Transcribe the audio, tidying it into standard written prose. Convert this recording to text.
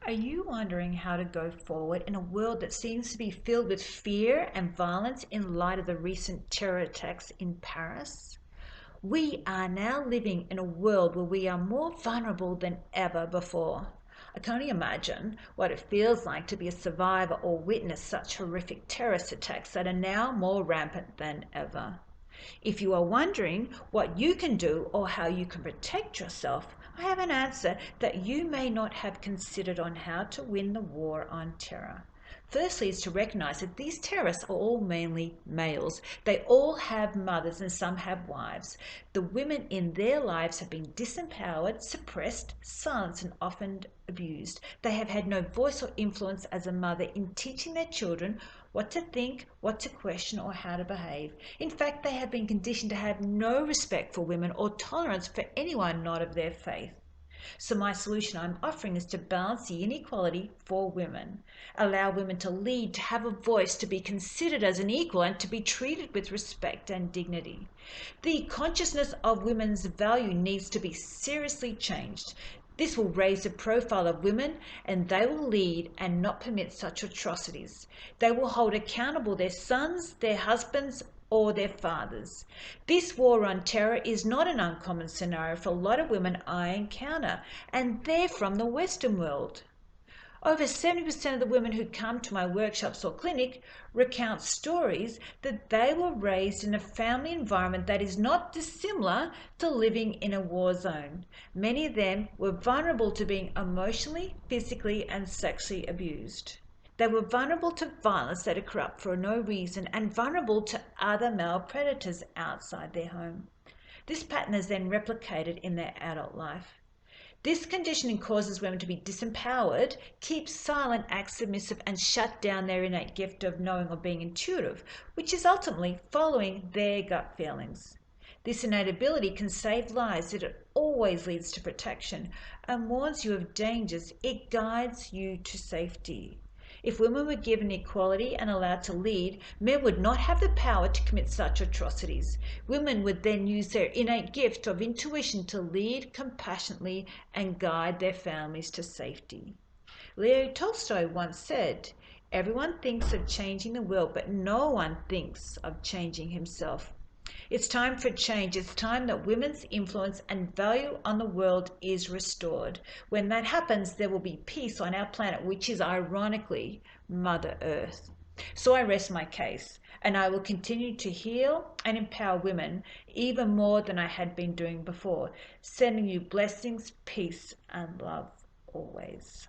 Are you wondering how to go forward in a world that seems to be filled with fear and violence in light of the recent terror attacks in Paris? We are now living in a world where we are more vulnerable than ever before. I can only imagine what it feels like to be a survivor or witness such horrific terrorist attacks that are now more rampant than ever. If you are wondering what you can do or how you can protect yourself, I have an answer that you may not have considered on how to win the war on terror. Firstly, is to recognize that these terrorists are all mainly males. They all have mothers and some have wives. The women in their lives have been disempowered, suppressed, silenced, and often abused. They have had no voice or influence as a mother in teaching their children what to think, what to question, or how to behave. In fact, they have been conditioned to have no respect for women or tolerance for anyone not of their faith. So my solution I'm offering is to balance the inequality for women. Allow women to lead, to have a voice, to be considered as an equal, and to be treated with respect and dignity. The consciousness of women's value needs to be seriously changed. This will raise the profile of women and they will lead and not permit such atrocities. They will hold accountable their sons, their husbands, or their fathers. This war on terror is not an uncommon scenario for a lot of women I encounter, and they're from the Western world. Over 70% of the women who come to my workshops or clinic recount stories that they were raised in a family environment that is not dissimilar to living in a war zone. Many of them were vulnerable to being emotionally, physically, and sexually abused. They were vulnerable to violence that occurred for no reason and vulnerable to other male predators outside their home. This pattern is then replicated in their adult life. This conditioning causes women to be disempowered, keep silent, act submissive, and shut down their innate gift of knowing or being intuitive, which is ultimately following their gut feelings. This innate ability can save lives, it always leads to protection and warns you of dangers. It guides you to safety. If women were given equality and allowed to lead, men would not have the power to commit such atrocities. Women would then use their innate gift of intuition to lead compassionately and guide their families to safety. Leo Tolstoy once said, "Everyone thinks of changing the world, but no one thinks of changing himself." It's time for change. It's time that women's influence and value on the world is restored. When that happens, there will be peace on our planet, which is ironically Mother Earth. So I rest my case, and I will continue to heal and empower women even more than I had been doing before, sending you blessings, peace, and love always.